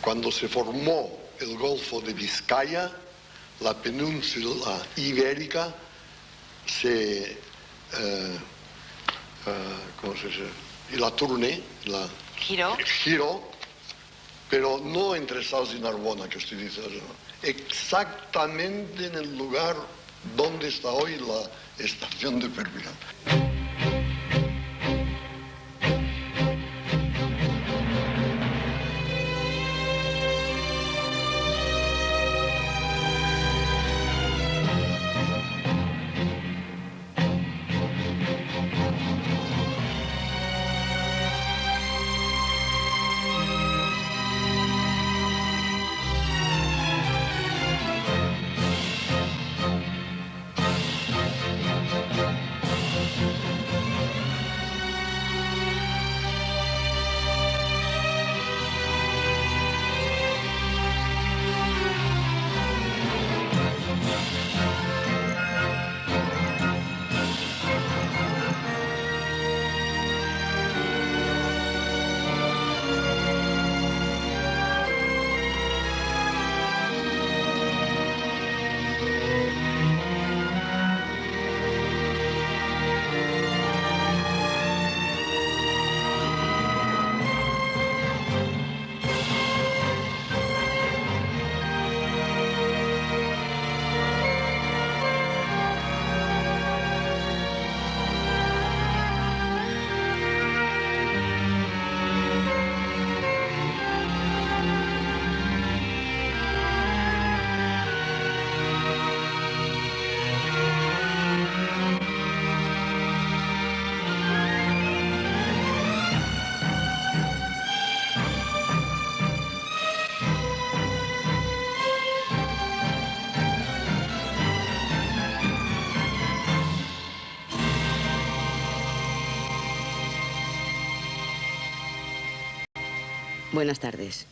Cuando se formó el Golfo de Vizcaya, la península ibérica se... ¿cómo se dice? Y la tourné, la giró, pero no entre Sals y Narbona, que estoy diciendo, exactamente en el lugar donde está hoy la estación de Perpiñán. Buenas tardes.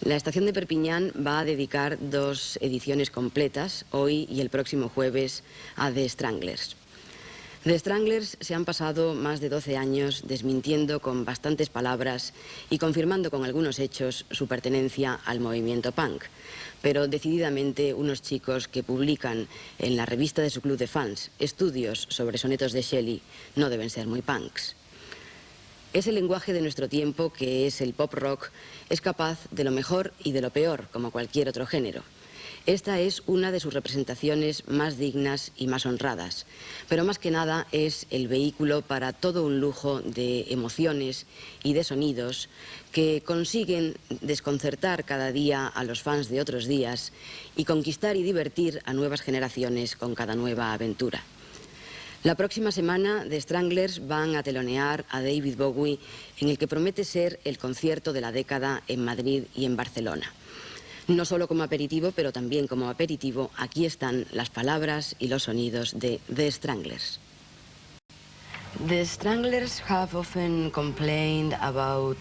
La estación de Perpiñán va a dedicar 2 ediciones completas, hoy y el próximo jueves, a The Stranglers. The Stranglers se han pasado más de 12 años desmintiendo con bastantes palabras y confirmando con algunos hechos su pertenencia al movimiento punk, pero decididamente unos chicos que publican en la revista de su club de fans estudios sobre sonetos de Shelley no deben ser muy punks. Es el lenguaje de nuestro tiempo, que es el pop rock, es capaz de lo mejor y de lo peor, como cualquier otro género. Esta es una de sus representaciones más dignas y más honradas, pero más que nada es el vehículo para todo un lujo de emociones y de sonidos que consiguen desconcertar cada día a los fans de otros días y conquistar y divertir a nuevas generaciones con cada nueva aventura. La próxima semana, The Stranglers van a telonear a David Bowie en el que promete ser el concierto de la década en Madrid y en Barcelona. No solo como aperitivo, pero también como aperitivo, aquí están las palabras y los sonidos de The Stranglers. The Stranglers have often complained about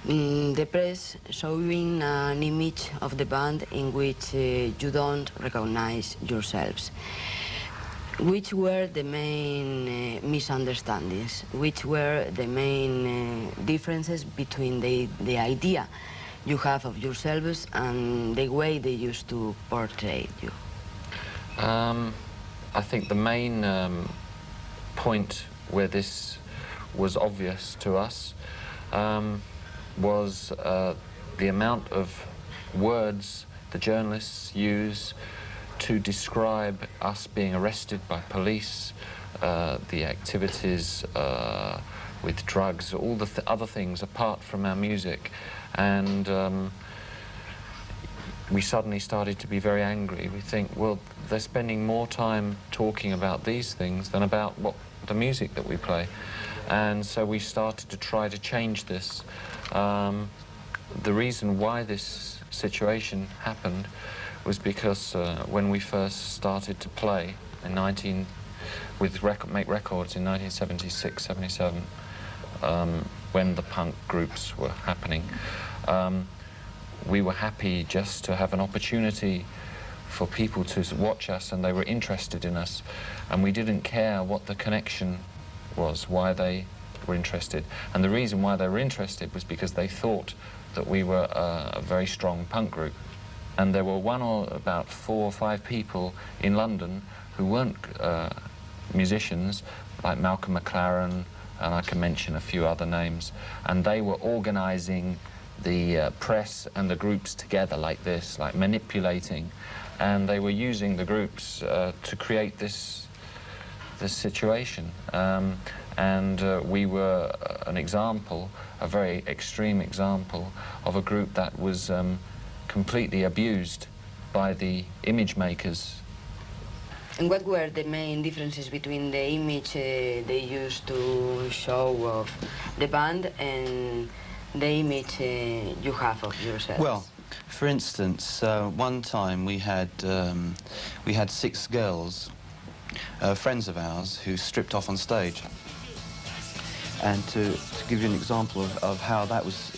the press showing an image of the band in which you don't recognize yourselves. Which were the main misunderstandings? Which were the main differences between the idea you have of yourselves and the way they used to portray you? I think the main point where this was obvious to us was the amount of words the journalists use to describe us being arrested by police, the activities with drugs, all the other things apart from our music. And we suddenly started to be very angry. We think, well, they're spending more time talking about these things than about the music that we play. And so we started to try to change this. The reason why this situation happened was because when we first started to play in make records in 1976, 77, when the punk groups were happening, we were happy just to have an opportunity for people to watch us, and they were interested in us, and we didn't care what the connection was, why they were interested. And the reason why they were interested was because they thought that we were a very strong punk group. And there were about 4 or 5 people in London who weren't musicians, like Malcolm McLaren, and I can mention a few other names, and they were organising the press and the groups together like this, like manipulating, and they were using the groups to create this situation. We were an example, a very extreme example, of a group that was completely abused by the image makers. And what were the main differences between the image they used to show of the band and the image you have of yourselves? Well, for instance, one time we had 6 girls, friends of ours, who stripped off on stage. And to give you an example of how that was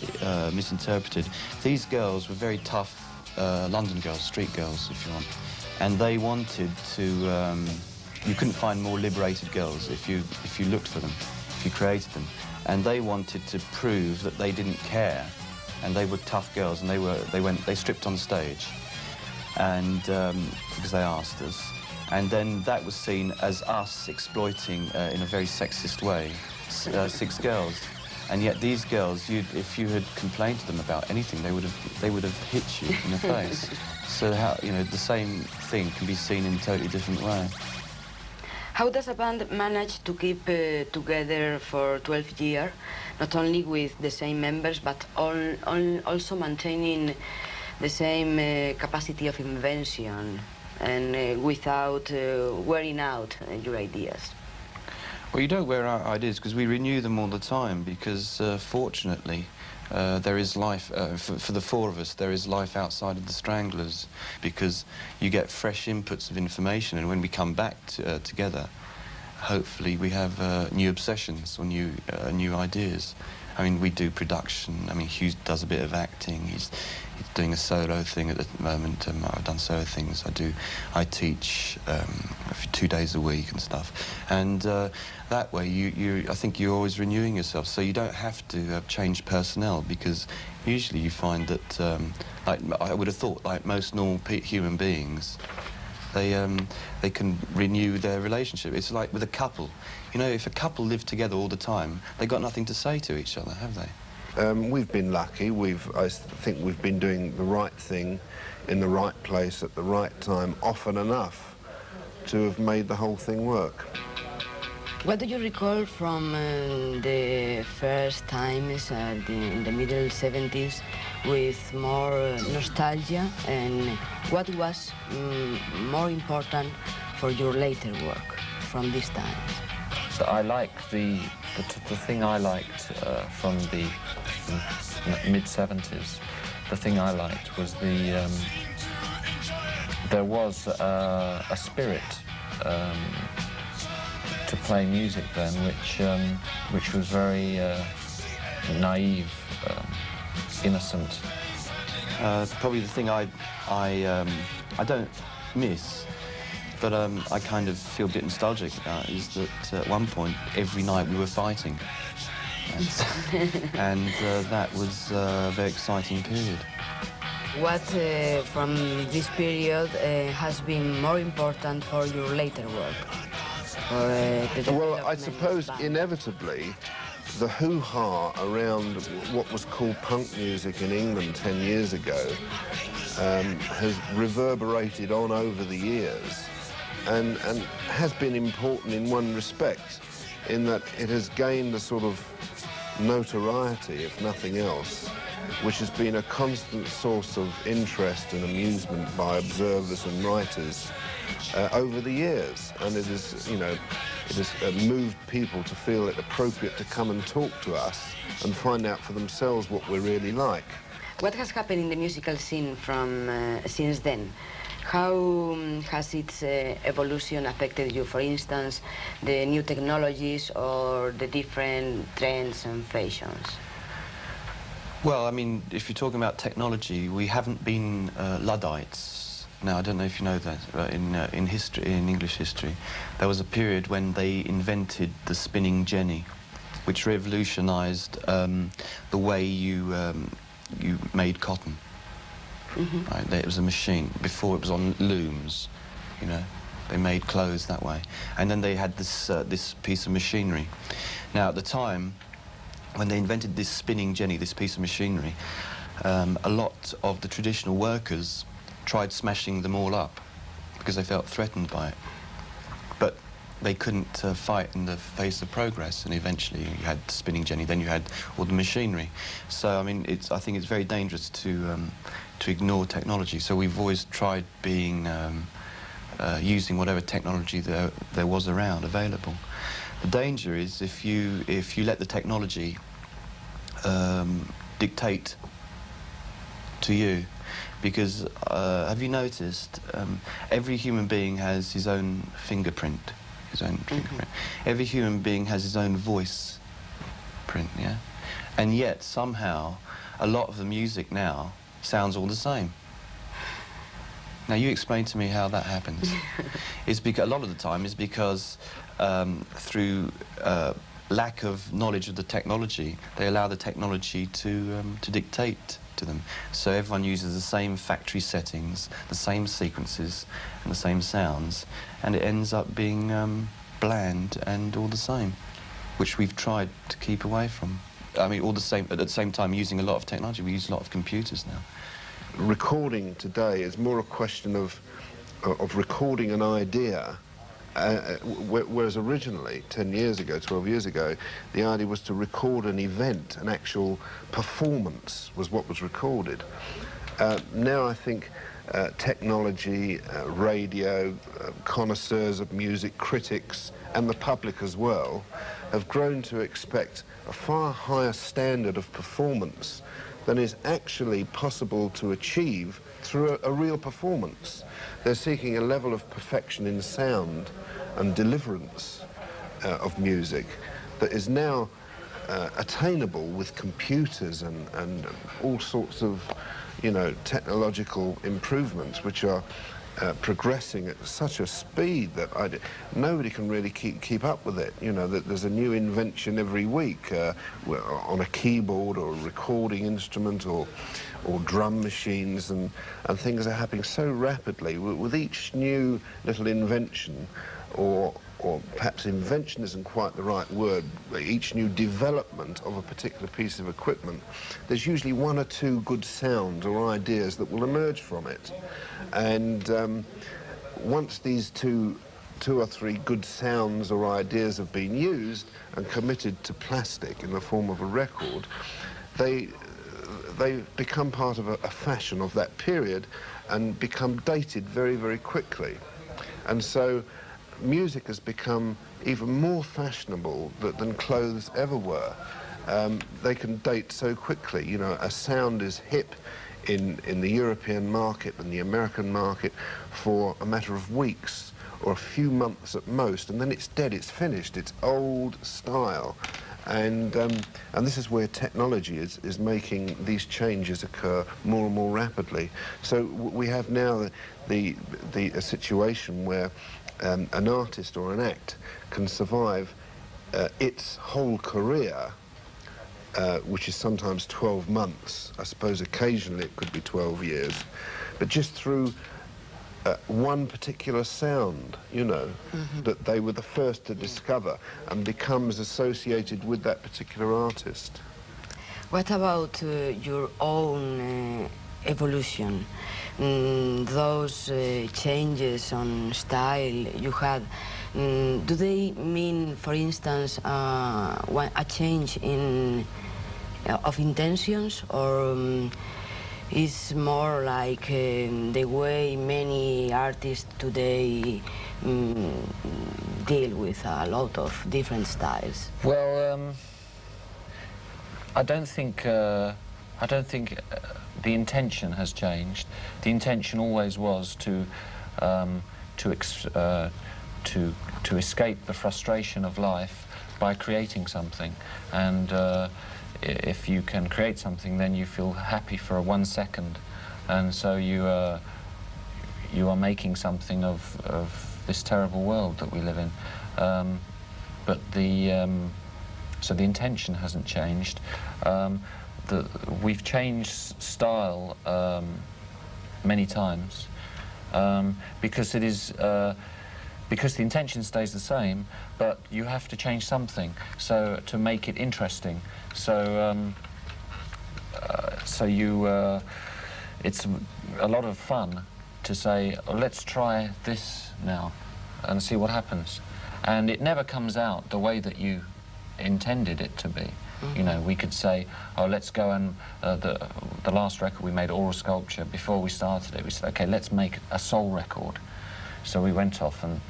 misinterpreted, these girls were very tough London girls, street girls, if you want. And they wanted to, you couldn't find more liberated girls if you looked for them, if you created them. And they wanted to prove that they didn't care, and they were tough girls, and they stripped on stage, and because they asked us. And then that was seen as us exploiting, in a very sexist way, 6 girls. And yet these girls, if you had complained to them about anything, they would have hit you in the face. So how, you know, the same thing can be seen in a totally different way. How does a band manage to keep together for 12 years, not only with the same members, but also maintaining the same capacity of invention and without wearing out your ideas? Well, you don't wear out ideas because we renew them all the time, because fortunately there is life, for the 4 of us, there is life outside of the Stranglers, because you get fresh inputs of information, and when we come back together, hopefully we have new obsessions or new ideas. I mean, we do production. I mean, Hugh does a bit of acting. He's doing a solo thing at the moment. I've done solo things. I teach 2 days a week and stuff. And that way, I think you're always renewing yourself. So you don't have to change personnel, because usually you find that, like I would have thought, like most normal human beings, they can renew their relationship. It's like with a couple. You know, if a couple live together all the time, they've got nothing to say to each other, have they? We've been lucky. I think we've been doing the right thing in the right place at the right time often enough to have made the whole thing work. What do you recall from the first times in the middle 70s with more nostalgia, and what was more important for your later work from this time? I like the thing I liked from the mid-70s. The thing I liked was there was a spirit to play music then, which was very naive, innocent. Probably the thing I don't miss, but I kind of feel a bit nostalgic about, is that at one point every night we were fighting, and that was a very exciting period. What from this period has been more important for your later work? Well, I suppose inevitably the hoo-ha around what was called punk music in England 10 years ago has reverberated on over the years and has been important in one respect, in that it has gained a sort of notoriety, if nothing else, which has been a constant source of interest and amusement by observers and writers over the years, and it is, you know, it has moved people to feel it appropriate to come and talk to us and find out for themselves what we're really like. What has happened in the musical scene from since then? How has its evolution affected you? For instance, the new technologies or the different trends and fashions? Well, I mean, if you're talking about technology, we haven't been Luddites. Now, I don't know if you know that, in history, in English history, there was a period when they invented the spinning jenny. which revolutionized the way you made cotton. Right? It was a machine. Before it was on looms, you know. They made clothes that way. And then they had this, this piece of machinery. Now, at the time, when they invented this spinning jenny, this piece of machinery, a lot of the traditional workers tried smashing them all up because they felt threatened by it. But they couldn't fight in the face of progress, and eventually you had spinning jenny, then you had all the machinery. So, I mean, I think it's very dangerous to ignore technology. So we've always tried being, using whatever technology there was around, available. The danger is if you let the technology dictate to you, because have you noticed every human being has his own fingerprint, Every human being has his own voice print, yeah? And yet somehow a lot of the music now sounds all the same. Now you explain to me how that happens. It's because a lot of the time is because through lack of knowledge of the technology, they allow the technology to dictate to them. So everyone uses the same factory settings, the same sequences, and the same sounds, and it ends up being bland and all the same, which we've tried to keep away from. I mean, all the same, at the same time using a lot of technology. We use a lot of computers now. Recording today is more a question of recording an idea, whereas originally, 10 years ago, 12 years ago, the idea was to record an event, an actual performance was what was recorded. Now I think technology, radio, connoisseurs of music, critics, and the public as well, have grown to expect a far higher standard of performance than is actually possible to achieve through a real performance. They're seeking a level of perfection in sound and deliverance of music that is now attainable with computers and all sorts of, you know, technological improvements which are progressing at such a speed that nobody can really keep up with it. You know, that there's a new invention every week on a keyboard or a recording instrument or drum machines, and things are happening so rapidly. With each new little invention, or perhaps invention isn't quite the right word, each new development of a particular piece of equipment, there's usually one or two good sounds or ideas that will emerge from it. And once these two or three good sounds or ideas have been used and committed to plastic in the form of a record, they become part of a fashion of that period and become dated very, very quickly. And so music has become even more fashionable than clothes ever were. They can date so quickly. You know, a sound is hip in the European market and the American market for a matter of weeks or a few months at most, and then it's dead, it's finished, it's old style. And this is where technology is making these changes occur more and more rapidly. So we have now a situation where an artist or an act can survive its whole career, which is sometimes 12 months. I suppose occasionally it could be 12 years, but just through one particular sound, you know, that they were the first to discover and becomes associated with that particular artist. What about your own evolution? Those changes on style you had, do they mean, for instance, a change of intentions, or is more like the way many artists today deal with a lot of different styles? Well, I don't think the intention has changed. The intention always was to escape the frustration of life by creating something, and if you can create something, then you feel happy for 1 second, and so you are making something of this terrible world that we live in. But the So the intention hasn't changed. We've changed style many times because it is because the intention stays the same, but you have to change something so to make it interesting. So it's a lot of fun to say, oh, let's try this now and see what happens. And it never comes out the way that you intended it to be. Mm-hmm. You know, we could say, oh, let's go and the last record we made, Oral Sculpture, before we started it, we said, okay, let's make a soul record. So we went off and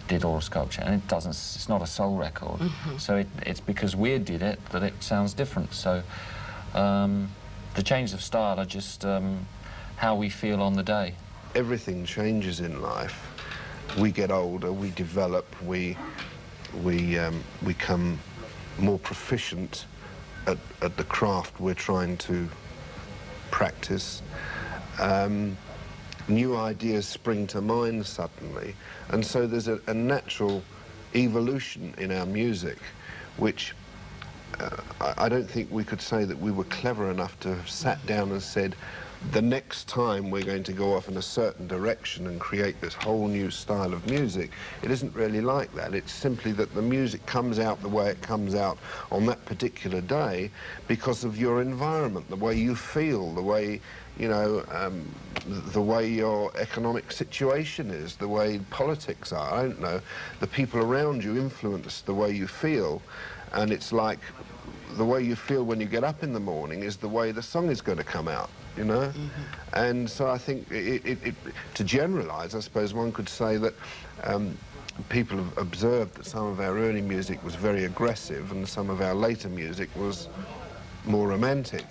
did Oral Sculpture, and it's not a soul record. Mm-hmm. So it's because we did it that it sounds different. So the change of style are just how we feel on the day. Everything changes in life. We get older, we develop, we become more proficient at the craft we're trying to practice. New ideas spring to mind suddenly, and so there's a natural evolution in our music, which I don't think we could say that we were clever enough to have sat down and said, the next time we're going to go off in a certain direction and create this whole new style of music. It isn't really like that. It's simply that the music comes out the way it comes out on that particular day because of your environment, the way you feel, the way, you know, the way your economic situation is, the way politics are. I don't know. The people around you influence the way you feel, and it's like the way you feel when you get up in the morning is the way the song is going to come out. You know? Mm-hmm. And so I think to generalize, I suppose one could say that people have observed that some of our early music was very aggressive and some of our later music was more romantic.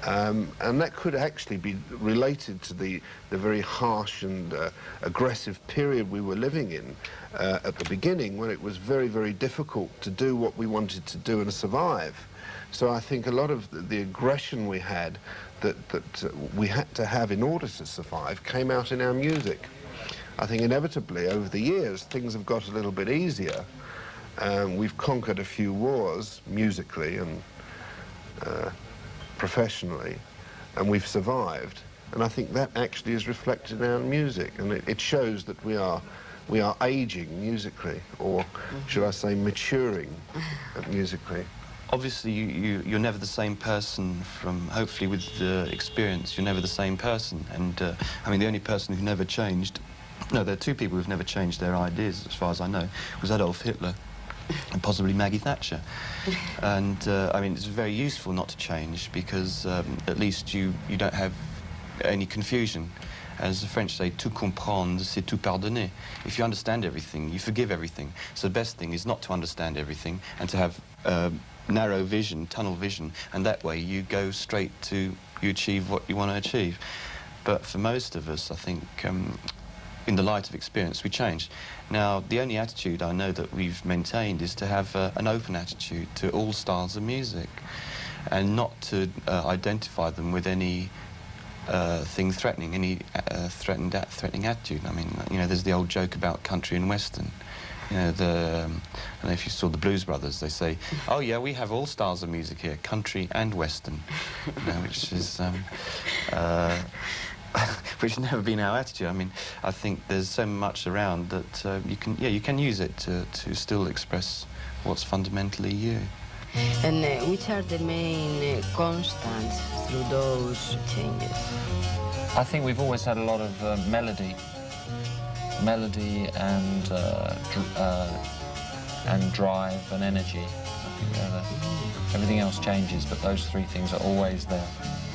And that could actually be related to the very harsh and aggressive period we were living in at the beginning, when it was very, very difficult to do what we wanted to do and survive. So I think a lot of the aggression we had that we had to have in order to survive came out in our music. I think inevitably over the years things have got a little bit easier. We've conquered a few wars musically and professionally, and we've survived. And I think that actually is reflected in our music, and it shows that we are aging musically, or should I say maturing musically. Obviously, you're never the same person from, hopefully with the experience, you're never the same person. And, I mean, the only person who never changed, no, there are two people who've never changed their ideas, as far as I know, was Adolf Hitler and possibly Maggie Thatcher. And, I mean, it's very useful not to change because at least you don't have any confusion. As the French say, tout comprendre, c'est tout pardonner. If you understand everything, you forgive everything. So the best thing is not to understand everything and to have narrow vision, tunnel vision, and that way you go straight to, you achieve what you want to achieve. But for most of us, I think, in the light of experience, we change. Now, the only attitude I know that we've maintained is to have an open attitude to all styles of music and not to identify them with any thing threatening, any threatening attitude. I mean, you know, there's the old joke about country and western. You know, I don't know if you saw the Blues Brothers, they say, oh yeah, we have all styles of music here, country and western, you know, which is, which has never been our attitude. I mean, I think there's so much around that you can use it to still express what's fundamentally you. And which are the main constants through those changes? I think we've always had a lot of melody and drive and energy. I think everything else changes, but those three things are always there.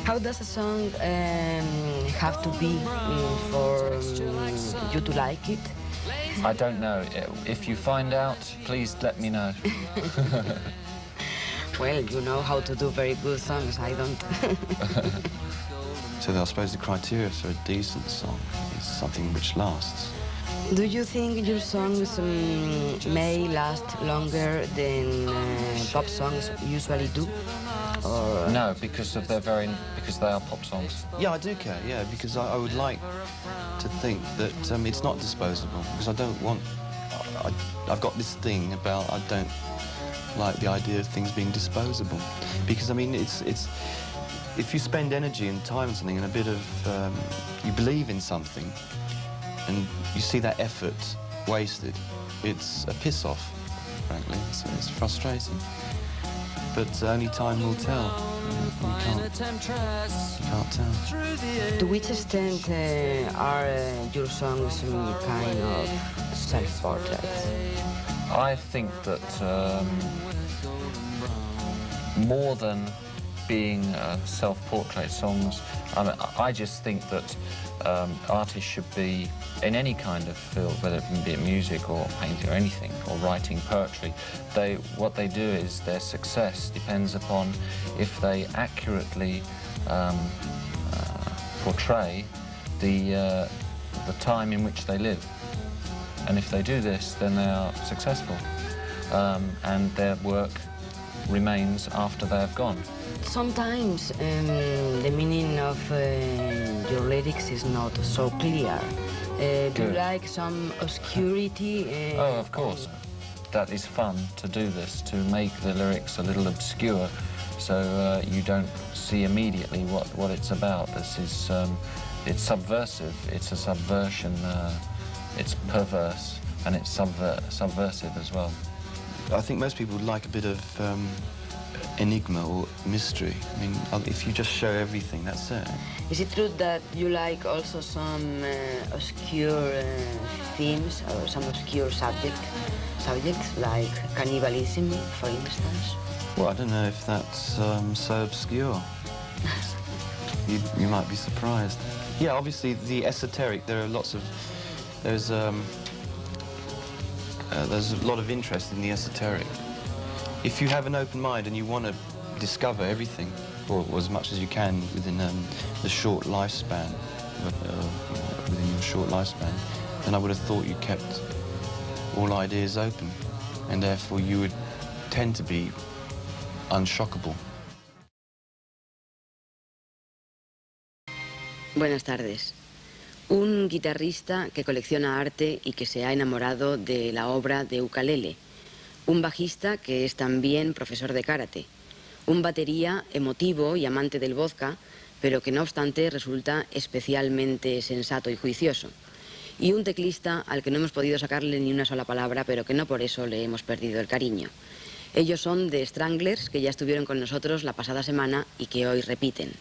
How does a song have to be for you to like it? I don't know. If you find out, please let me know. Well, you know how to do very good songs, I don't. So I suppose the criteria for a decent song is something which lasts. Do you think your songs may last longer than pop songs usually do? Or no, because they are pop songs. Yeah, I do care. Yeah, because I would like to think that it's not disposable. Because I don't want. I've got this thing about like the idea of things being disposable. Because, I mean, it's if you spend energy and time on something and a bit of, you believe in something, and you see that effort wasted, it's a piss-off, frankly. It's frustrating. But only time will tell. You can't tell. To which extent are your songs some kind of self-portraits? I think that more than being self-portrait songs, I just think that artists should be in any kind of field, whether it be music or painting or anything, or writing poetry. What they do is their success depends upon if they accurately portray the time in which they live. And if they do this, then they are successful, and their work remains after they have gone. Sometimes the meaning of your lyrics is not so clear. Do you like some obscurity? Oh, of course. That is fun to do this, to make the lyrics a little obscure, so you don't see immediately what it's about. This is, it's subversive, it's a subversion, it's perverse, and it's subversive as well. I think most people would like a bit of enigma or mystery. I mean, if you just show everything, that's it. Is it true that you like also some obscure themes or some obscure subjects like cannibalism, for instance? Well, I don't know if that's so obscure. you might be surprised. Yeah, obviously the esoteric. There are there's a lot of interest in the esoteric. If you have an open mind and you want to discover everything, or as much as you can within the short lifespan, within your short lifespan, then I would have thought you kept all ideas open, and therefore you would tend to be unshockable. Buenas tardes. Un guitarrista que colecciona arte y que se ha enamorado de la obra de ukelele. Un bajista que es también profesor de karate. Un batería emotivo y amante del vodka, pero que no obstante resulta especialmente sensato y juicioso. Y un teclista al que no hemos podido sacarle ni una sola palabra, pero que no por eso le hemos perdido el cariño. Ellos son The Stranglers, que ya estuvieron con nosotros la pasada semana y que hoy repiten.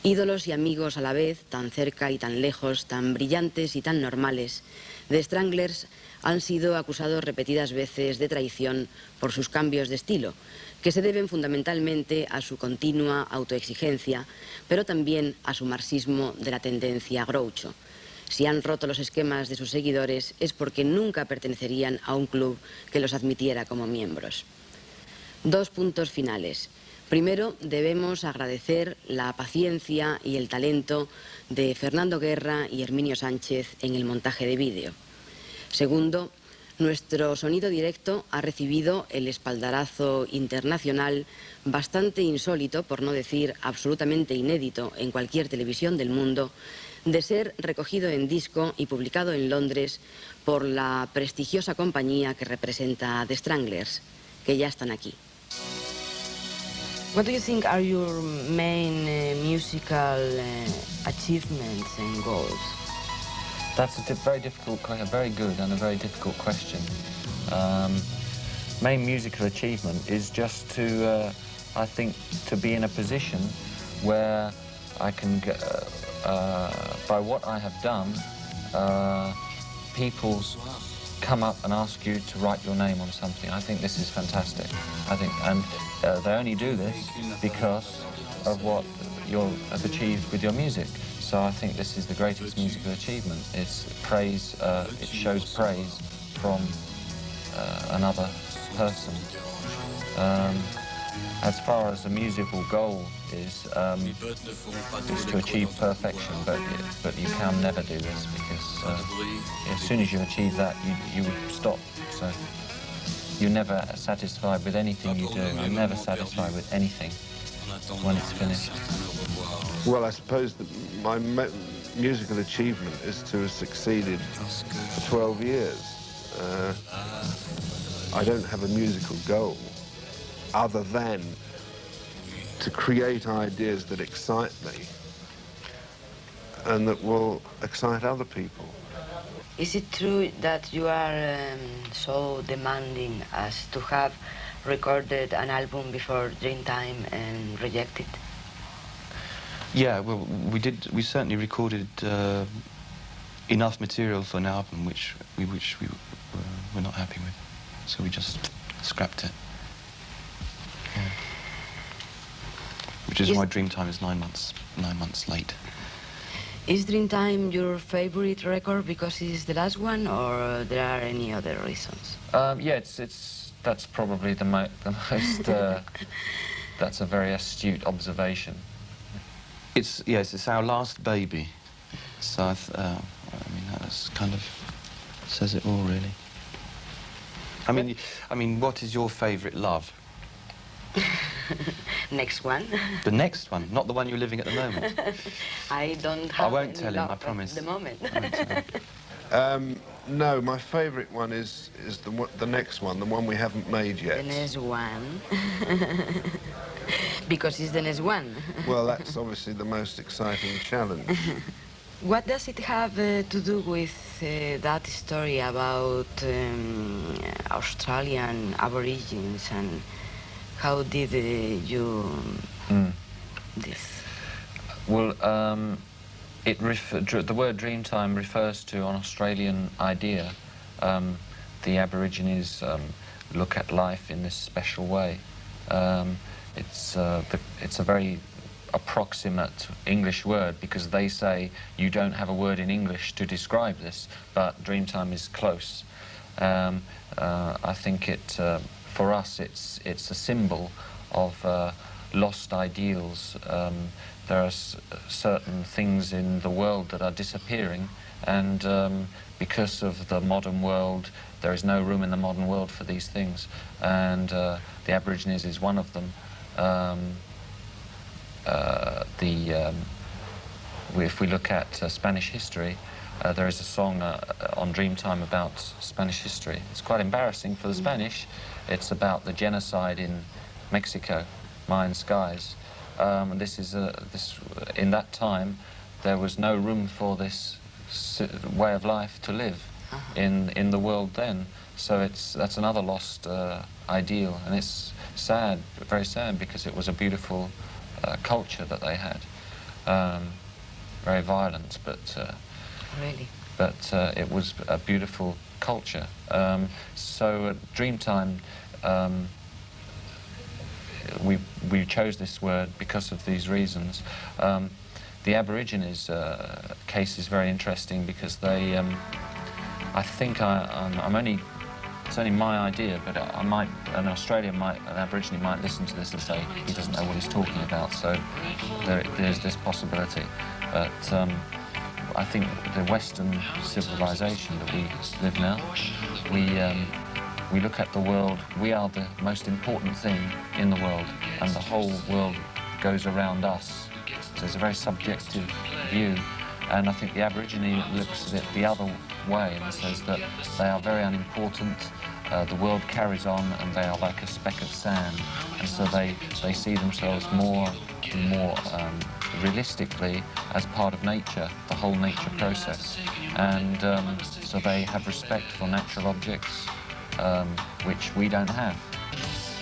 Ídolos y amigos a la vez, tan cerca y tan lejos, tan brillantes y tan normales, The Stranglers han sido acusados repetidas veces de traición por sus cambios de estilo, que se deben fundamentalmente a su continua autoexigencia, pero también a su marxismo de la tendencia groucho. Si han roto los esquemas de sus seguidores es porque nunca pertenecerían a un club que los admitiera como miembros. Dos puntos finales. Primero, debemos agradecer la paciencia y el talento de Fernando Guerra y Herminio Sánchez en el montaje de vídeo. Segundo, nuestro sonido directo ha recibido el espaldarazo internacional bastante insólito, por no decir absolutamente inédito en cualquier televisión del mundo, de ser recogido en disco y publicado en Londres por la prestigiosa compañía que representa a The Stranglers, que ya están aquí. What do you think are your main musical achievements and goals? That's a very difficult, a very good and a very difficult question. Main musical achievement is just to, I think, to be in a position where I can, by what I have done, people come up and ask you to write your name on something. I think this is fantastic. I think, and they only do this because of what you have achieved with your music. So I think this is the greatest musical achievement. It's praise, it shows praise from another person. As far as the musical goal is to achieve perfection, but you can never do this because as soon as you achieve that, you would stop. So you're never satisfied with anything you do. You're never satisfied with anything when it's finished. Well, I suppose that my musical achievement is to have succeeded for 12 years. I don't have a musical goal other than to create ideas that excite me and that will excite other people. Is it true that you are so demanding as to have recorded an album before Dreamtime and rejected? Yeah, well, we certainly recorded enough material for an album which we were not happy with, so we just scrapped it. Yeah. Which is why Dreamtime is 9 months late. Is Dreamtime your favorite record because it's the last one, or there are any other reasons? Yeah, that's probably the most. That's a very astute observation. It's our last baby, so I mean that kind of says it all, really. I mean, what is your favourite love? Next one. The next one, not the one you're living at the moment. I don't have. I won't tell him, I promise. At the moment. I won't tell him. No, my favourite one is the next one, the one we haven't made yet. The next one. Because it's the next one. Well, that's obviously the most exciting challenge. What does it have to do with that story about Australian Aborigines, and how did you this? Well, the word Dreamtime refers to an Australian idea. The Aborigines look at life in this special way. It's a very approximate English word, because they say you don't have a word in English to describe this, but Dreamtime is close. I think for us it's a symbol of lost ideals. There are certain things in the world that are disappearing, and because of the modern world, there is no room in the modern world for these things, and the Aborigines is one of them. If we look at Spanish history, there is a song on Dreamtime about Spanish history. It's quite embarrassing for the Spanish. It's about the genocide in Mexico, Mayan skies. In that time, there was no room for this way of life to live in the world then. So that's another lost ideal, and it's sad, very sad, because it was a beautiful culture that they had. Very violent, but Really? But it was a beautiful culture. So Dreamtime, we chose this word because of these reasons. The Aborigines case is very interesting because they, I think I'm only, it's only my idea, but an Aborigine might listen to this and say he doesn't know what he's talking about, so there's this possibility. But I think the Western civilization that we live now, we look at the world, we are the most important thing in the world, and the whole world goes around us. So it's a very subjective view, and I think the Aborigine looks at it the other way and says that they are very unimportant, the world carries on, and they are like a speck of sand, and so they see themselves more and more realistically as part of nature, the whole nature process, and so they have respect for natural objects, which we don't have.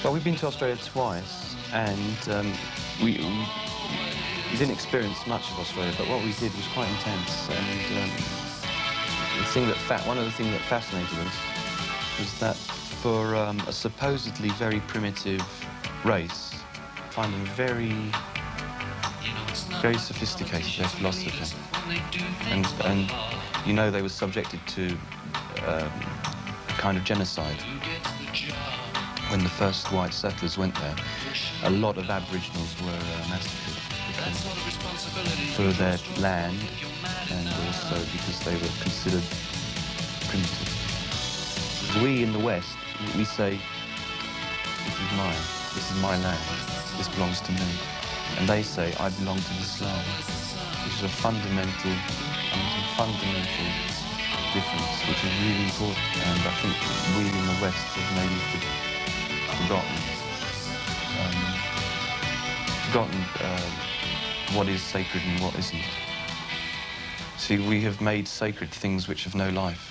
Well, we've been to Australia twice, and we didn't experience much of Australia, but what we did was quite intense. And one of the things that fascinated us was that for a supposedly very primitive race, I find them very sophisticated, their philosophy. And you know, they were subjected to a kind of genocide. When the first white settlers went there, a lot of Aboriginals were massacred for their land, and also because they were considered primitive. We in the West, we say, this is mine, this is my land, this belongs to me. And they say, I belong to this land, which is a fundamental difference, which is really important. And I think we in the West have maybe forgotten what is sacred and what isn't. See, we have made sacred things which have no life.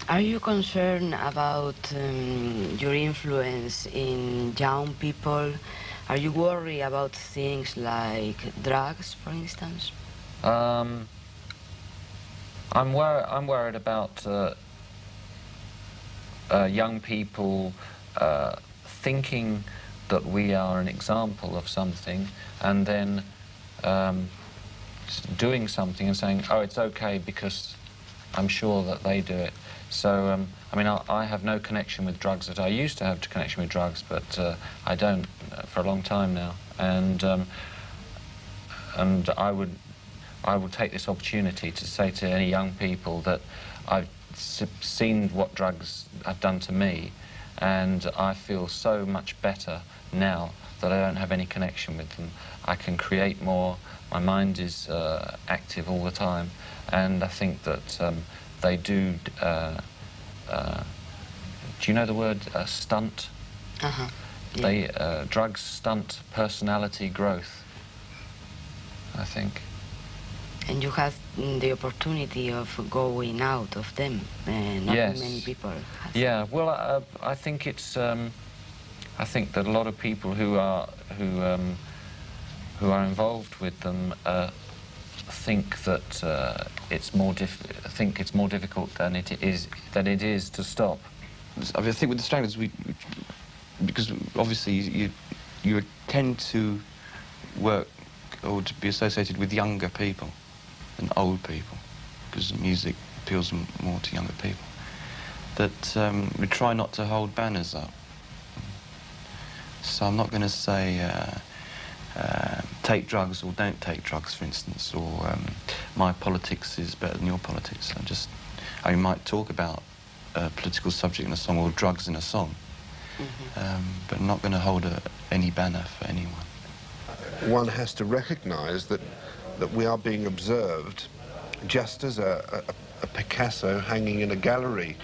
Are you concerned about your influence in young people? Are you worried about things like drugs, for instance? I'm worried about young people thinking that we are an example of something, and then doing something and saying, "Oh, it's okay because I'm sure that they do it." So, I mean, I have no connection with drugs. That I used to have a connection with drugs, but I don't for a long time now. And I would take this opportunity to say to any young people that I've seen what drugs have done to me, and I feel so much better now that I don't have any connection with them. I can create more. My mind is active all the time, and I think that they do. Do you know the word stunt? Uh-huh. Yeah. They drugs stunt personality growth, I think. And you have the opportunity of going out of them. Not Yes. many people have. Yeah. Well, I think it's. I think that a lot of people who are involved with them think that it's more difficult than it is to stop. I think with the Stranglers, because obviously you tend to work or to be associated with younger people than old people, because music appeals more to younger people. That we try not to hold banners up. So I'm not going to say take drugs or don't take drugs, for instance, or my politics is better than your politics. I might talk about a political subject in a song or drugs in a song, but I'm not going to hold any banner for anyone. One has to recognise that we are being observed just as a Picasso hanging in a gallery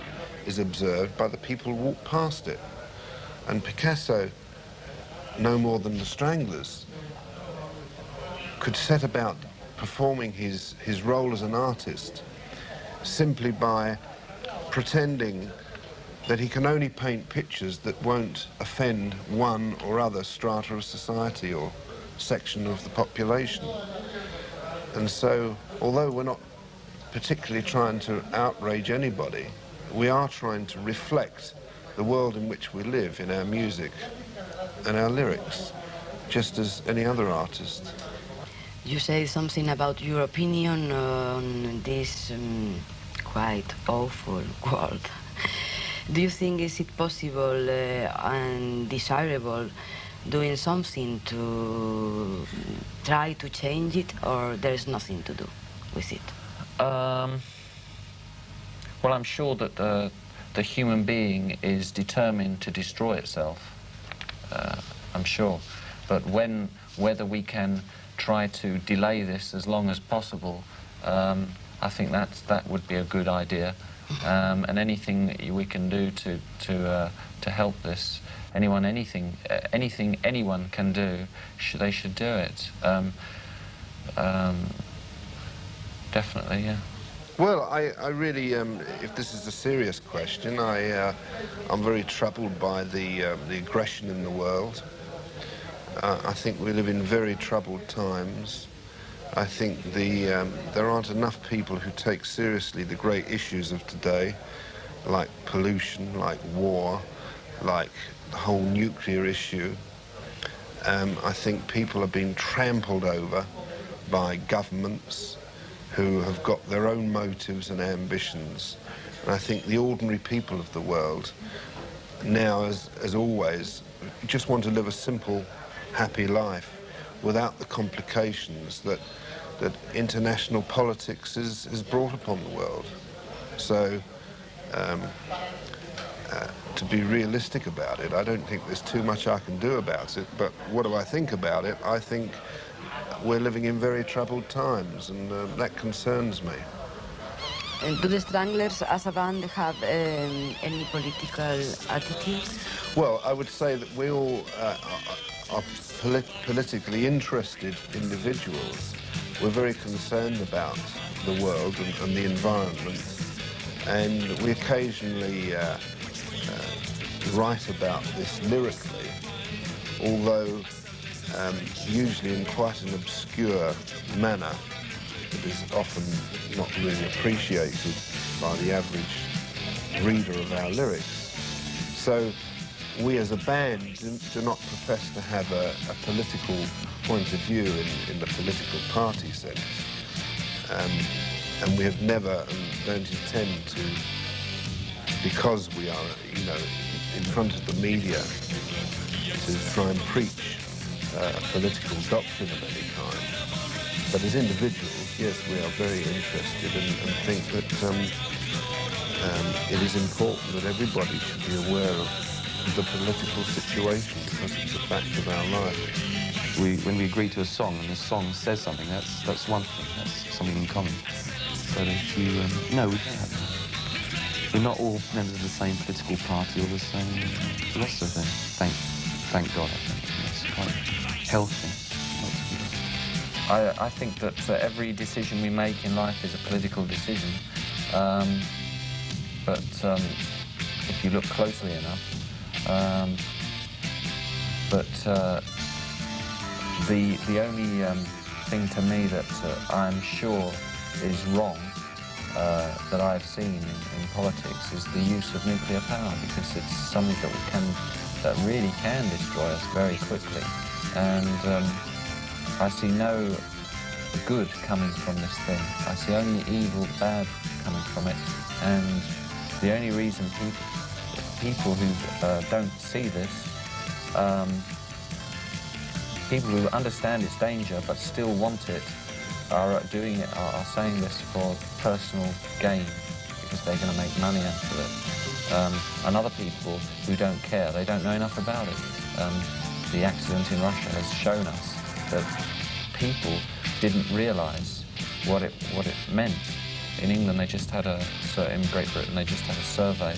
is observed by the people who walk past it. And Picasso, no more than the Stranglers, could set about performing his role as an artist simply by pretending that he can only paint pictures that won't offend one or other strata of society or section of the population. And so, although we're not particularly trying to outrage anybody, we are trying to reflect the world in which we live in our music and our lyrics, just as any other artist. You say something about your opinion on this quite awful world. Do you think is it possible and desirable doing something to try to change it, or there's nothing to do with it? Well, I'm sure that the human being is determined to destroy itself. I'm sure, but whether we can try to delay this as long as possible, I think that would be a good idea. And anything that we can do to help this, anything anyone can do, they should do it. Definitely, yeah. Well, I really, if this is a serious question, I'm very troubled by the aggression in the world. I think we live in very troubled times. I think there aren't enough people who take seriously the great issues of today, like pollution, like war, like the whole nuclear issue. I think people are being trampled over by governments who have got their own motives and ambitions. And I think the ordinary people of the world now, as always, just want to live a simple, happy life without the complications that international politics has brought upon the world. So, to be realistic about it, I don't think there's too much I can do about it, but what do I think about it? I think we're living in very troubled times, and that concerns me. And do the Stranglers as a band have any political attitude? Well, I would say that we all are politically interested individuals. We're very concerned about the world and the environment, and we occasionally write about this lyrically, although usually in quite an obscure manner that is often not really appreciated by the average reader of our lyrics. So we as a band do not profess to have a political point of view in the political party sense. And we have never and don't intend to, because we are, you know, in front of the media, to try and preach a political doctrine of any kind. But as individuals, yes, we are very interested and think that it is important that everybody should be aware of the political situation because it's a fact of our life. When we agree to a song and the song says something, that's one thing, that's something in common. But if you, no, we don't have that. We're not all members of the same political party or the same philosophy. Thank God, I think. It's quite healthy. I think that every decision we make in life is a political decision. But if you look closely enough, the only thing to me that I'm sure is wrong that I've seen in politics is the use of nuclear power, because it's something that really can destroy us very quickly. And I see no good coming from this thing. I see only evil, bad coming from it. And the only reason people who don't see this, people who understand its danger but still want it, are doing it, are saying this for personal gain because they're going to make money out of it. And other people who don't care, they don't know enough about it. The accident in Russia has shown us that people didn't realise what it meant. In England, they just had in Great Britain, they just had a survey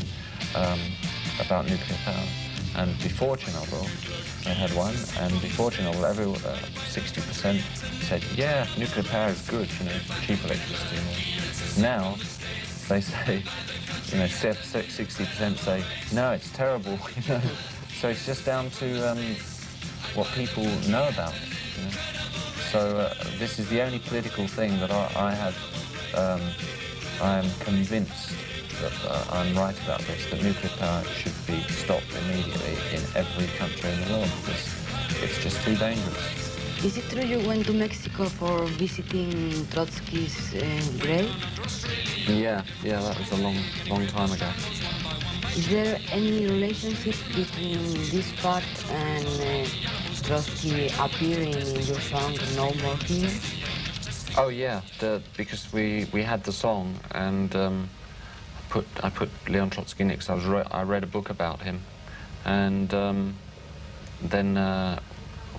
about nuclear power. And before Chernobyl, they had one, and before Chernobyl, 60% said, yeah, nuclear power is good, you know, cheap electricity and all. Now, they say, you know, 60% say, no, it's terrible, you know. So it's just down to what people know about it, you know. So this is the only political thing that I am convinced that I'm right about this, that nuclear power should be stopped immediately in every country in the world because it's just too dangerous. Is it true you went to Mexico for visiting Trotsky's grave? Yeah, that was a long time ago. Is there any relationship between this fact and Trotsky appearing in your song No More Heroes? Oh yeah, because we had the song, and I put Leon Trotsky in it because I read a book about him, and then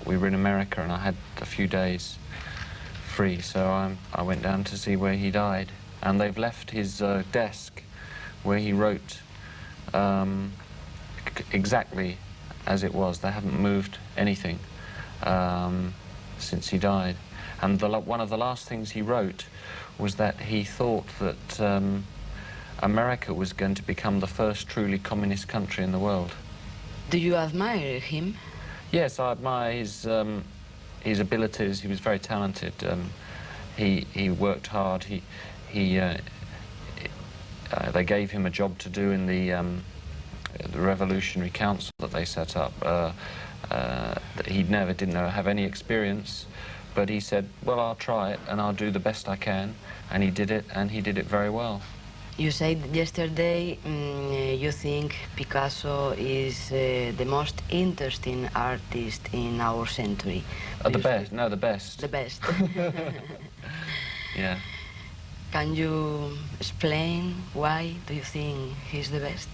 we were in America and I had a few days free, so I went down to see where he died, and they've left his desk where he wrote exactly as it was. They haven't moved anything since he died. And one of the last things he wrote was that he thought that America was going to become the first truly communist country in the world. Do you admire him? Yes, I admire his abilities. He was very talented. He worked hard. They gave him a job to do in the Revolutionary Council that they set up. He didn't have any experience, but he said, well, I'll try it and I'll do the best I can, and he did it, and he did it very well. You said yesterday you think Picasso is the most interesting artist in our century. The best. No, the best. The best. Yeah. Can you explain why do you think he's the best?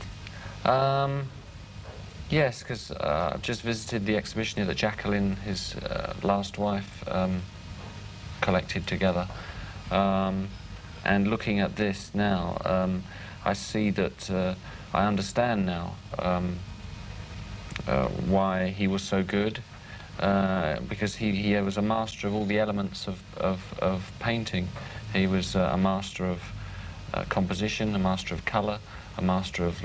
Yes, because I've just visited the exhibition here that Jacqueline, his last wife, collected together. And looking at this now, I see that I understand now why he was so good, because he was a master of all the elements of painting. He was a master of composition, a master of colour, a master of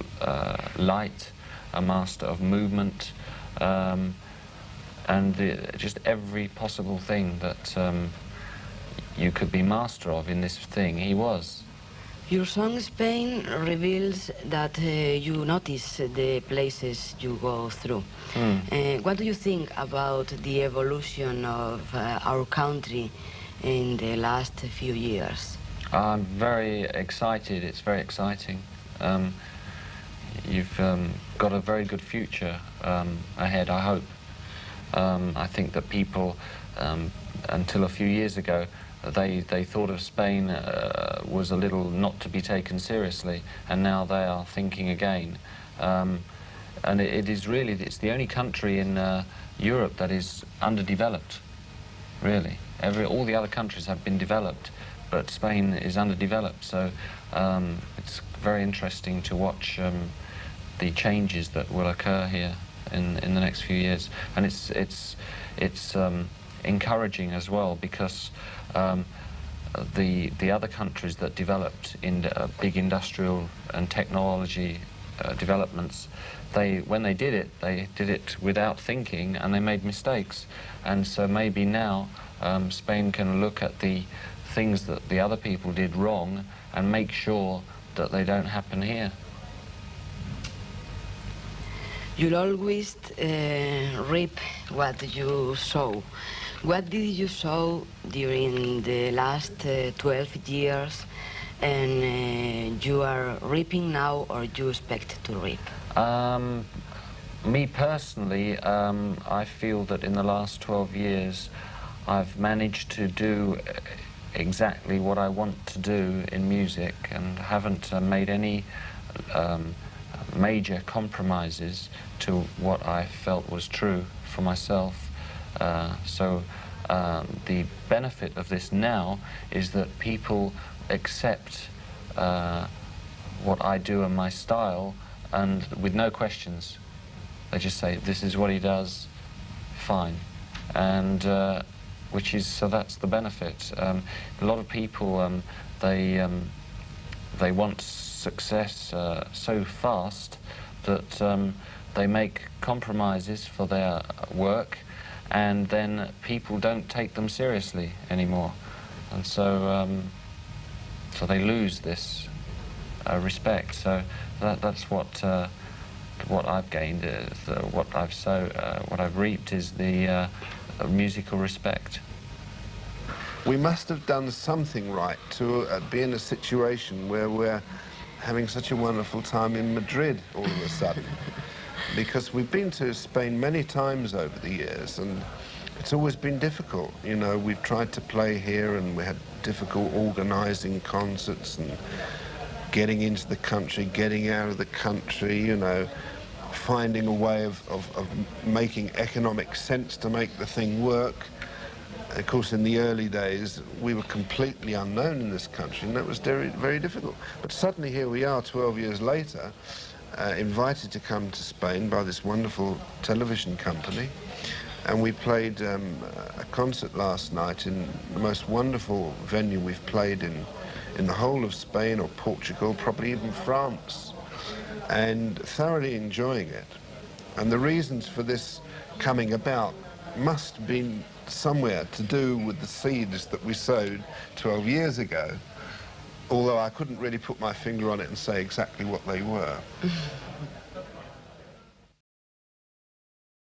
light, a master of movement, and just every possible thing that you could be master of in this thing, he was. Your song Spain reveals that you notice the places you go through. What do you think about the evolution of our country in the last few years? I'm very excited. It's very exciting. You've got a very good future ahead, I hope. I think that people, until a few years ago, they thought of Spain was a little not to be taken seriously, and now they are thinking again. And it is really, it's the only country in Europe that is underdeveloped, really. All the other countries have been developed, but Spain is underdeveloped, so it's very interesting to watch the changes that will occur here in the next few years. And it's encouraging as well, because the other countries that developed in big industrial and technology developments, when they did it without thinking, and they made mistakes. And so maybe now Spain can look at the things that the other people did wrong and make sure that they don't happen here. You'll always reap what you sow. What did you sow during the last 12 years, and you are reaping now, or you expect to reap? Me personally, I feel that in the last 12 years I've managed to do exactly what I want to do in music, and haven't made any major compromises to what I felt was true for myself. So the benefit of this now is that people accept what I do and my style, and with no questions. They just say, this is what he does, fine. And so that's the benefit. A lot of people, they want success so fast that they make compromises for their work, and then people don't take them seriously anymore. And so they lose this respect. So that's what I've gained, what I've reaped is the musical respect. We must have done something right to be in a situation where we're having such a wonderful time in Madrid all of a sudden. Because we've been to Spain many times over the years, and it's always been difficult. You know, we've tried to play here, and we had difficult organising concerts and getting into the country, getting out of the country, you know, finding a way of making economic sense to make the thing work. Of course, in the early days, we were completely unknown in this country, and that was very, very difficult. But suddenly here we are, 12 years later, invited to come to Spain by this wonderful television company. And we played a concert last night in the most wonderful venue we've played in the whole of Spain or Portugal, probably even France, and thoroughly enjoying it. And the reasons for this coming about must have been somewhere to do with the seeds that we sowed 12 years ago, although I couldn't really put my finger on it and say exactly what they were.